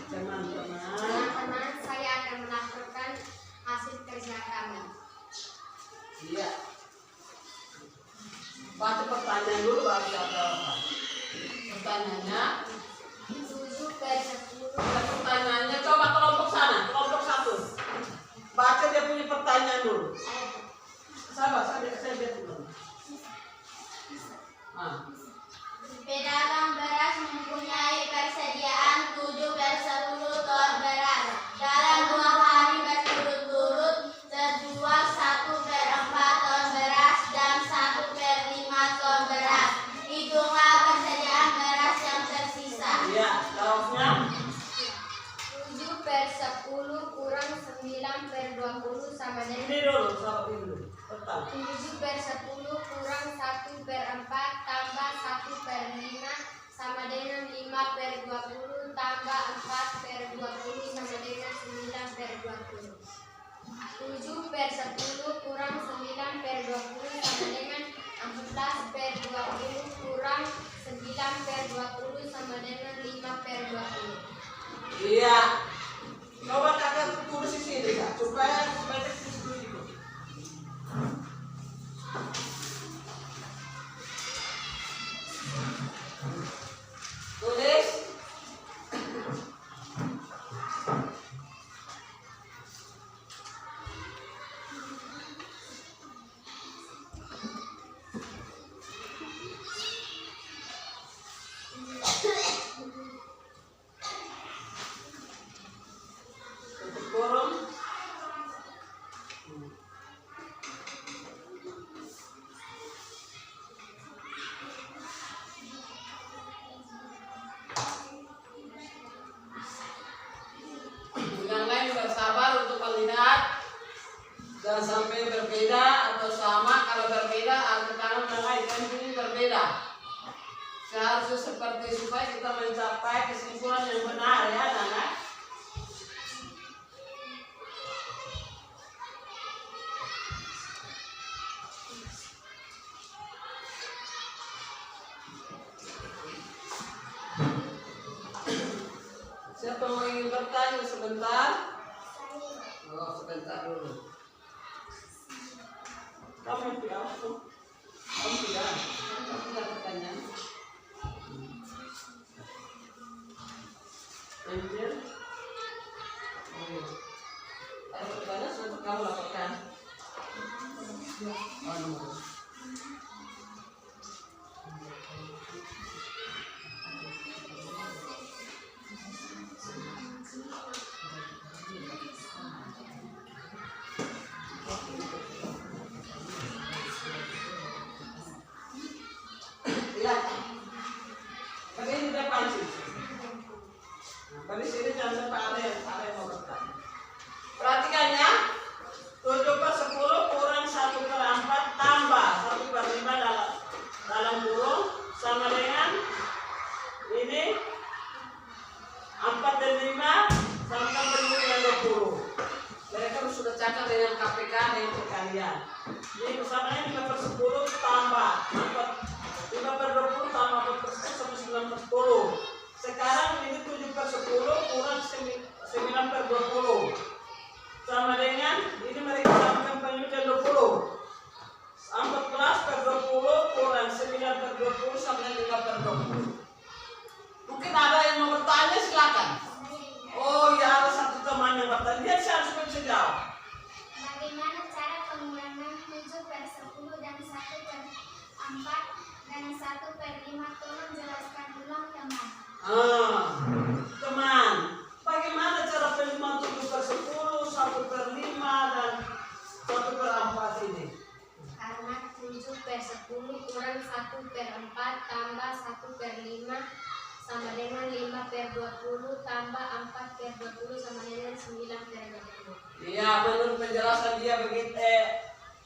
Teman-teman. Teman-teman, saya akan melaporkan hasil kerja kami. Iya. Baca pertanyaan dulu baru jawab. Pertanyaannya, 7/10. pertanyaannya coba kelompok sana, kelompok 1. Baca dia punya pertanyaan dulu. Sabar, saya lihat dulu. Pedagang beras mempunyai persediaan 7/10 ton beras. Dalam 2 hari berturut-turut terjual 1/4 ton beras dan 1/5 ton beras. Hitunglah persediaan beras yang tersisa. Iya, jawabnya 7/10 kurang 9/20 sama dengan ini dulu, sabar ini dulu. Pertama. 7/10 kurang 1/4 tambah 1/5 sama dengan 5/20 tambah 4/20 sama dengan 9/20. 7/10 kurang 9/20 sama dengan 14/20 kurang 9/20 sama dengan 5/20. Iya. Coba kakak tulis di sini, Kak, supaya teknis dulu ikut. Tulis Tutup kurung. Yang lain juga sabar untuk melihat, jangan sampai berbeda atau sama. Kalau berbeda, arti tangan yang lain kan ini berbeda. Seharusnya seperti supaya kita mencapai kesimpulan yang benar ya anak. Siapa mau ingin bertanya sebentar? Oh, sebentar dulu. Kamu tidak apa? Kamu tidak? Kamu tidak bertanya? Angel? Oh, iya. Ada pertanyaan suatu kamu laporkan. Oh, nomor. Lihat, tapi ini dia panci. Nah, pada sini jangan sampai ada yang mau bertanya. Perhatikan ya, 7/10 kurang 1/4 tambah 1/5 dalam kurung sama dengan ini 4 dan 5 sama dengan 20. Mereka sudah catat dengan KPK dengan kalian. Jadi persamanya 5/10 tambah 5/20 tambah 4% sama 9/10. Sekarang ini 7/10 kurang 9/20 sama dengan ini mereka samakan penyucian 20. 14/20 kurang 9/20 sama dengan 5/20. Mungkin ada yang mau bertanya, silakan. Oh ya, ada satu teman yang bertanya. Dia harus bisa jawab. Bagaimana cara pengulangan 7/10 dan 1/4 dan 1/5? Tolong jelaskan ulang teman. Teman, bagaimana cara penerimaan 7/10, 1/5 dan 1/4 ini? Karena 7/10 kurang 1/4 tambah 1/5 sama dengan 5/20 tambah 4/20 sama dengan 9/20. Iya, menurut penjelasan dia begitu.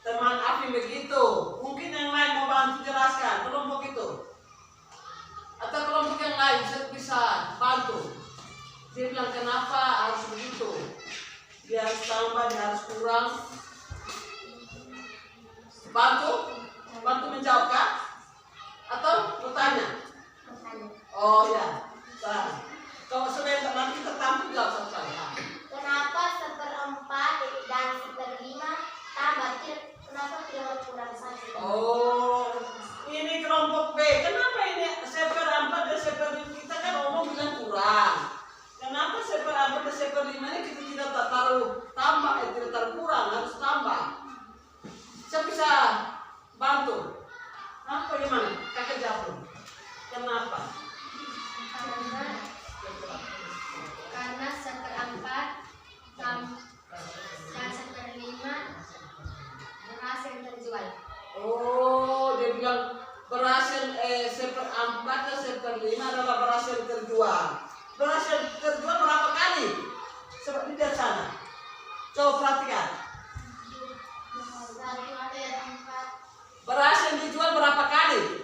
Teman Afi begitu. Mungkin yang lain mau bantu jelaskan kelompok itu. Atau kelompok yang lain bisa bantu. Dia bilang kenapa harus begitu? Dia harus tambah, dia harus kurang. Bantu menjawab kah? Atau bertanya? Oh ya, kalau sebentar nanti kita tampil jawab satu kali. Kenapa 1/4 dan 1/5 tambah kenapa tidak kurang 1? Oh, ini kelompok B. Kenapa ini 1/4 dan 1/5? Kita kan ngomong bilang kurang. Kenapa 1/4 dan 1/5 ini kita tidak taruh tambah, tidak taruh kurang, harus tambah. Saya bisa bantu. Bagaimana? Kakak jawab. Kenapa? Karena 1/4 dan 1/5 berhasil terjual. Oh, dia bilang berhasil 1/4 dan 1/5 adalah berhasil terjual. Berhasil terjual berapa kali? Seperti di sana. Coba perhatikan. Berhasil dijual berapa kali?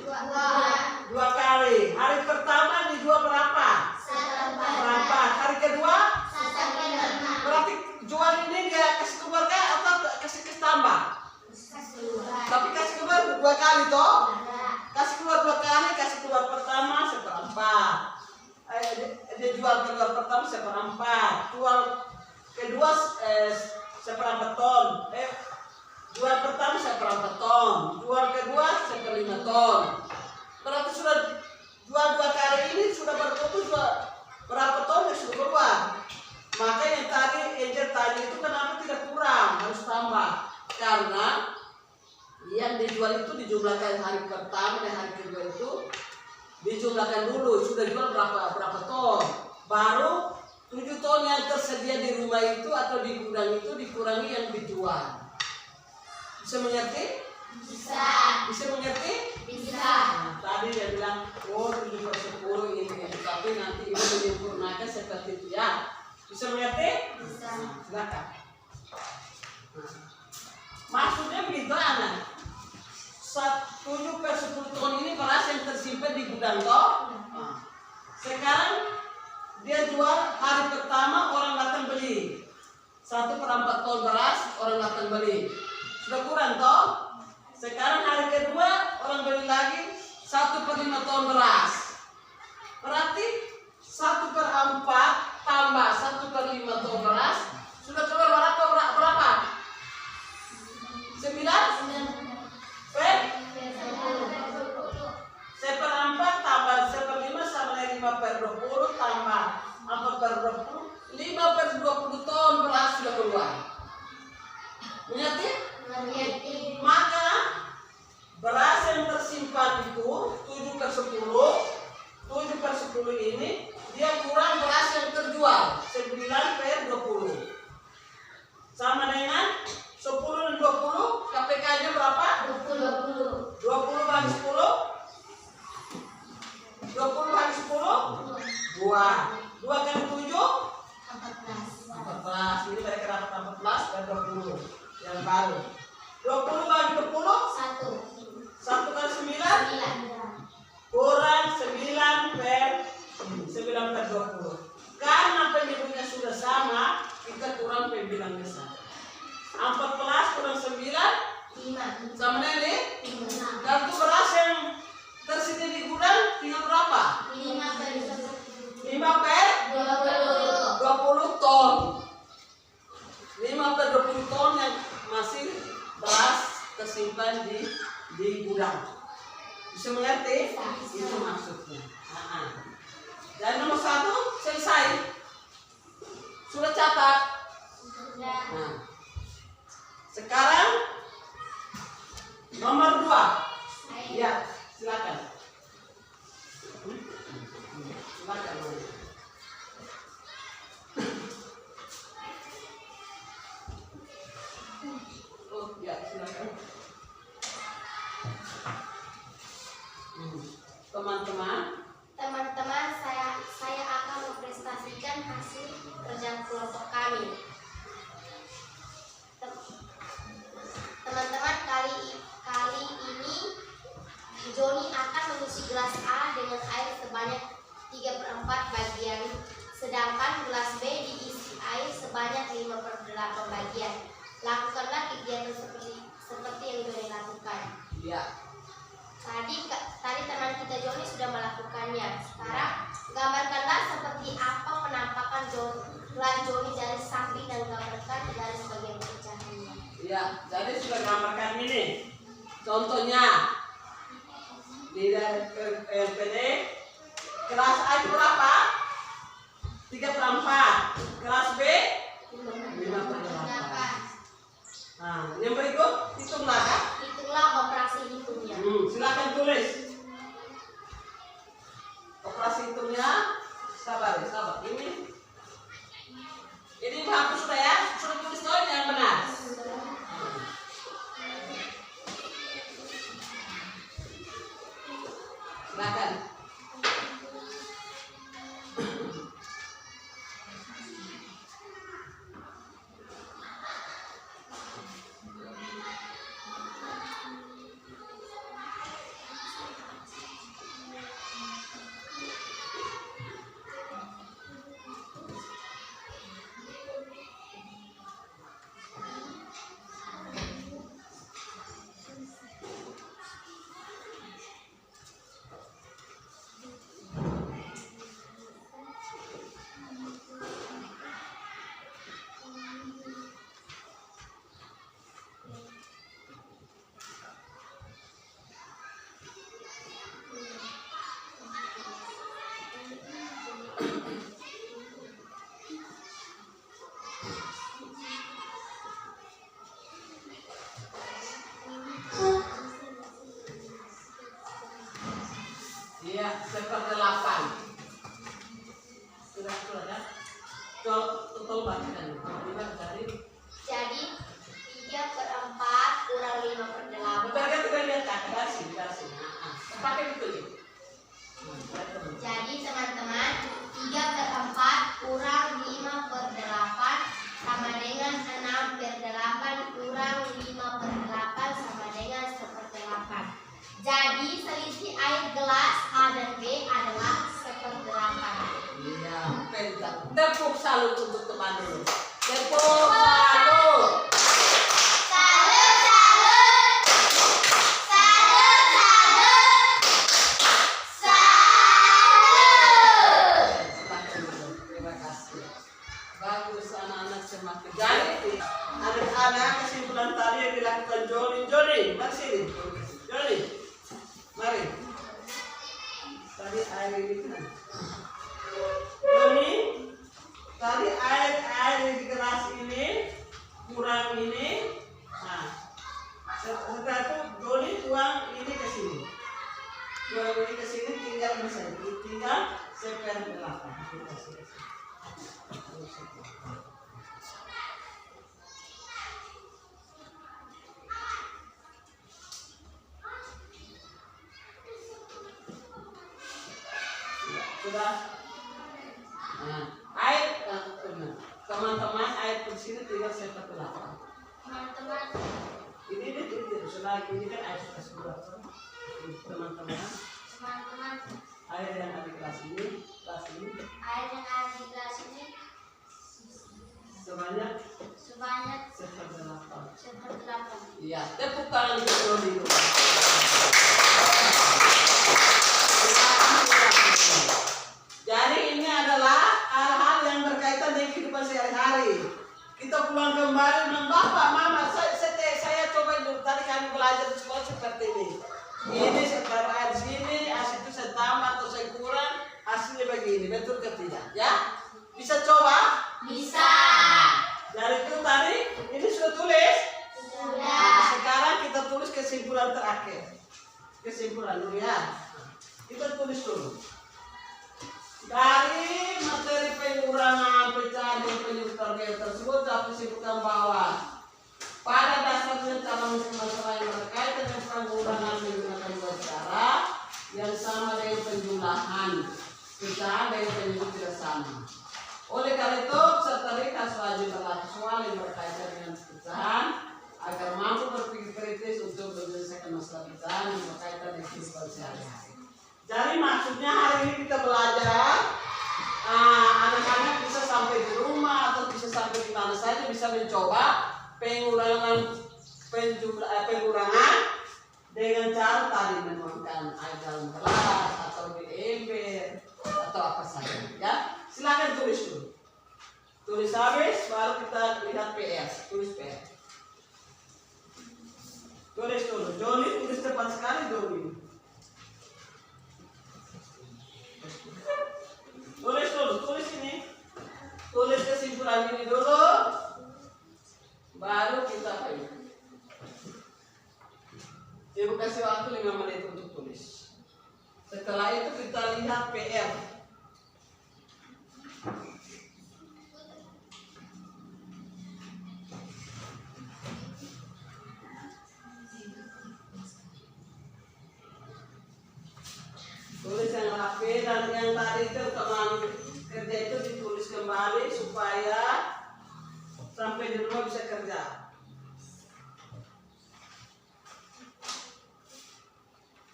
Dua kali. Hari pertama dijual berapa? 1/4. Hari kedua? 1/5. Berarti jual ini dia kasih keluarga atau kasih tambah? Tapi kasih keluar 2 kali toh? Kasih keluar 2 kali, kasih keluar pertama 1/4. Dia jual keluar pertama 1/4. Jual kedua 1/4 ton. Jual pertama 1/4 ton. Jual kedua 1/5 ton. Berarti sudah jual 2 kali ini sudah berkumpul berapa ton yang sudah keluar. Maka yang tadi itu kenapa tidak kurang, harus tambah. Karena yang dijual itu dijumlahkan hari pertama dan hari kedua itu dijumlahkan dulu sudah jual berapa ton, baru 7 ton yang tersedia di rumah itu atau di gudang itu dikurangi yang dijual. Bisa mengerti? Bisa. Bisa mengerti? Bisa. Nah, tadi dia bilang, oh 7/10 ini, tapi nanti ibu menyempurnakan seperti itu ya. Bisa mengerti? Bisa. Nah, silakan. Nah, maksudnya begitu anak. 7/10 ton ini beras yang tersimpan di gudang toh. Nah, sekarang dia jual hari pertama orang datang beli 1/4 ton beras orang datang beli, sudah kurang toh. Sekarang hari kedua orang beli lagi 1/5 ton beras, berarti 1/4 tambah 1/5 ton beras sudah keluar berapa? 9 1/4 tambah 1/5 sama dengan 5/20 tambah 4/20, 5/20 ton beras sudah keluar. Mengerti? Mengerti. Maka beras yang tersimpan itu 7/10 ini dia kurang beras yang terjual 9/20 sama dengan 10 dan 20 KPK nya berapa? 20. 20 bagi 10 20 bagi 10 2 kali 7 14. Ini mereka dapat 14 dan 20 yang baru. 20 bagi 20 1 kali 9 kurang 9/20. Karena penyebutnya sudah sama, kita kurang pembilangnya saja. 14 kurang 9 sama dengan kartu beras yang tersedia di gudang tinggal berapa? 5/20 ton. 5/20 ton yang masih beras tersimpan di gudang. Bisa mengerti? Itu maksudnya. Dan nomor 1 selesai. Sudah catat. Nah, sekarang nomor 2. Ya, silakan. Silakan. Oh, ya, silakan. Teman-teman, saya akan mempresentasikan hasil kerja kelompok kami. Teman-teman, kali ini Joni akan mengisi gelas A dengan air sebanyak 3/4 bagian, sedangkan gelas B diisi air sebanyak 5/8 bagian. Lakukanlah kegiatan seperti yang Joni lakukan. Ya. Tadi teman kita Joni sudah melakukannya. Sekarang gambarkanlah seperti apa penampakan gelas Joni dari samping dan gambarkan dari sebagian pecahannya. Ya, jadi sudah gambarkan ini. Contohnya di LPD kelas A itu berapa? 3/4. Kelas B 5/8. Nah, yang berikut hitunglah kan? Hitunglah operasi hitungnya. Silakan tulis. Operasi hitungnya sabar. Ini hapus sudah ya? Sudah tulis soal yang benar. Silakan. Tepuk salut untuk teman dulu. Tepuk salut. Salut, salut. Salut, salut. Salut. Silakan dulu. Terima kasih. Bagus anak-anak semakin. Jadi anak-anak kesimpulan tadi yang dilakukan Joni, mari sini. Joni, mari. Tadi air ini kan. Joni, tadi air di gelas ini kurang ini. Nah, setelah itu Joni tuang ini ke sini. Tuang ini ke sini tinggal misalnya, tinggal seper belakang. Sudah. Nah, air teman-teman air di sini tinggal seper belakang. Teman-teman, Ini sudah ini kan air sudah sebuah. Teman-teman, teman-teman, air yang ada di kelas ini, air yang ada di gelas ini sebanyak sebanyak seper belakang. 1/8. Iya, tepuk tangan untuk Joni dulu. Jadi ini adalah hal-hal yang berkaitan dengan kehidupan sehari-hari. Kita pulang kembali dengan Bapak, Mama, saya coba dulu. Tadi kami belajar di sekolah seperti ini. Ini sekarang air di sini, asin itu saya tambah atau saya kurang, hasilnya begini. Betul ke tidak? Ya? Bisa coba? Bisa. Dari itu tadi, ini sudah tulis? Sudah. Nah, sekarang kita tulis kesimpulan terakhir. Kesimpulan dulu ya. Kita tulis dulu. Dari materi pengurangan pecahan dan penyusutan tersebut dapat disebutkan bahwa pada dasarnya cara masalah yang berkaitan dengan pengurangan menggunakan dua cara yang sama dengan penjumlahan pecahan dan penyusutan tidak sama. Oleh karena itu, peserta ringkas wajib berlatih soal yang berkaitan dengan pecahan agar mampu berpikir kritis untuk menyelesaikan masalah pecahan yang berkaitan dengan kehidupan sehari-hari. Jadi maksudnya hari ini kita belajar anak-anak bisa sampai di rumah atau bisa sampai di mana saja bisa mencoba pengurangan dengan cara tadi menuangkan air dalam gelas atau di ember atau apa saja ya. Silakan tulis dulu. Tulis habis baru kita lihat PR. Tulis PR. Tulis dulu. Joni tulis cepat sekali Joni. Tulis dulu, tulis ini. Tulis kesimpulan ini dulu. Baru kita pilih. Ibu kasih waktu 5 menit untuk tulis. Setelah itu kita lihat PR. Tulis yang rapi dan yang tadi itu teman kerja itu ditulis kembali supaya sampai di rumah bisa kerja.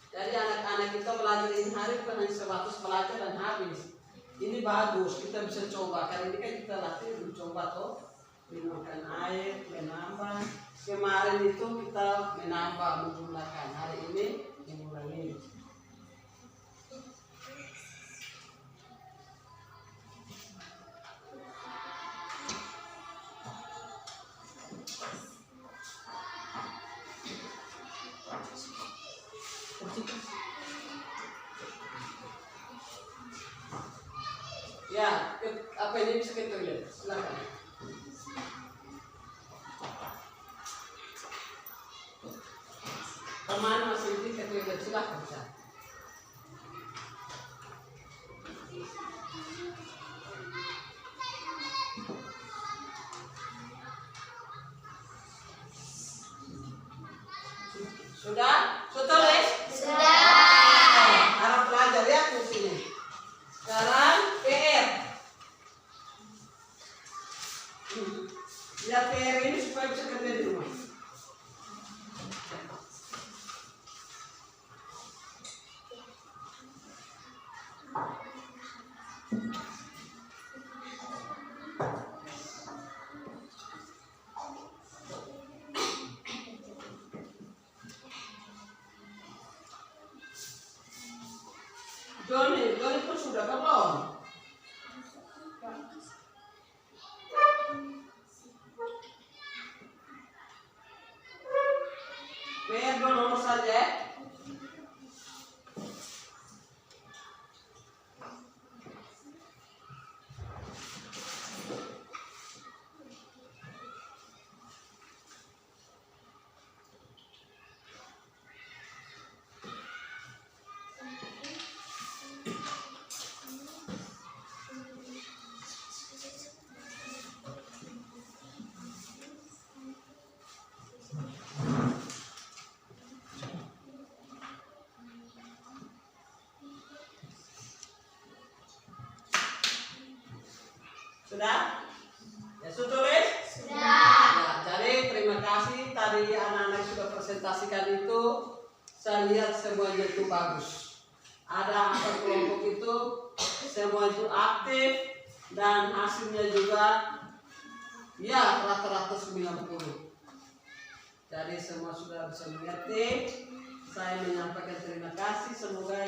Jadi anak-anak kita belajar ini hari bukan hanya sebatas belajar dan habis. Ini bagus, kita bisa coba. Karena ini kan kita latih mencoba tuh menggunakan air, menambah. Kemarin itu kita menambah, menjumlahkan. Hari ini mengurangi. Ya, apa ini bisa kita lihat? Silakan. Teman masih di lihat silakan. Sudah? Sudah tulis? Sudah. Harap belajar ya di sini. Sekarang PR. Lihat PR ini supaya bisa kerja di rumah. Sudah? Ya, sudah tulis? Sudah. Ya, jadi terima kasih tadi anak-anak sudah presentasikan itu. Saya lihat semuanya itu bagus. Ada 4 kelompok itu, semua itu aktif dan hasilnya juga ya rata-rata 90. Jadi semua sudah bisa mengerti. Saya menyampaikan terima kasih. Semoga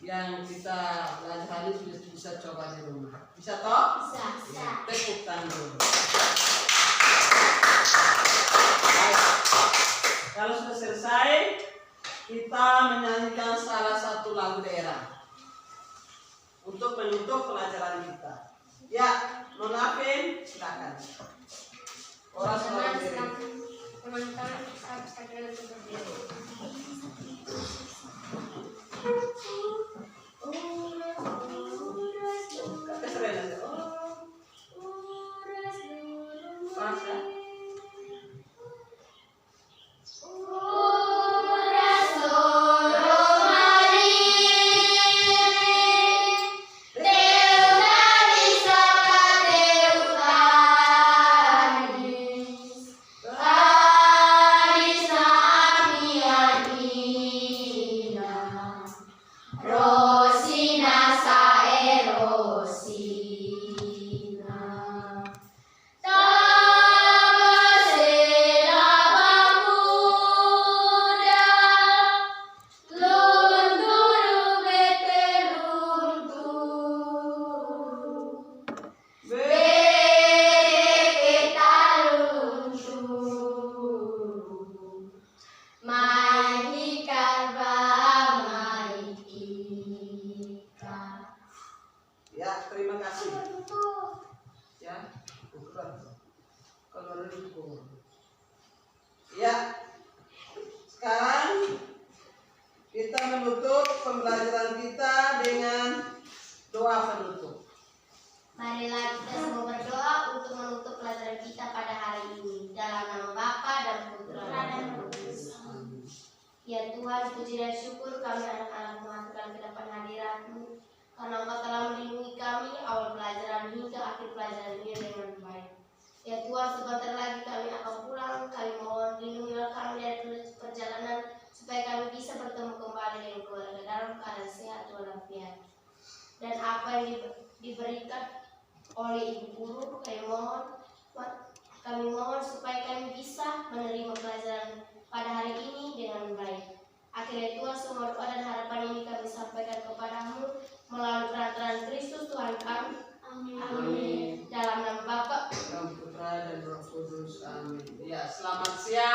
yang kita belajar hari ini sudah bisa coba di rumah. Bisa toh? Bisa. Tepuk tangan dulu. Kalau sudah selesai, kita menyanyikan salah satu lagu daerah untuk menutup pelajaran kita. Ya, maafin, silakan. Orang semua berdiri. Teman-teman harus segera berdiri. Keseruan aja. Pas ya. Ya, terima kasih. Ya, kalau dulu. Ya, sekarang kita menutup pembelajaran kita dengan doa penutup. Marilah kita semua berdoa untuk menutup pelajaran kita pada hari ini. Dalam nama Bapa dan Putra dan Roh Kudus. Ya Tuhan, puji dan syukur kami anak-anak mengatakan ke depan hadirat-Mu. Karena Engkau telah melindungi kami awal pelajaran hingga akhir pelajaran ini dengan baik. Ya Tuhan, sebentar lagi kami akan pulang. Kami mohon lindungilah kami dari perjalanan supaya kami bisa bertemu kembali dengan keluarga dalam keadaan sehat walafiat. Dan apa yang diberikan oleh Ibu Guru, kami mohon supaya kami bisa menerima pelajaran pada hari ini dengan baik. Akhirnya Tuhan, semua doa dan harapan ini kami sampaikan kepadamu melalui perantaraan Kristus Tuhan kami. Amin. Dalam nama Bapa dan Putra dan Roh Kudus. Amin. Ya, selamat siang.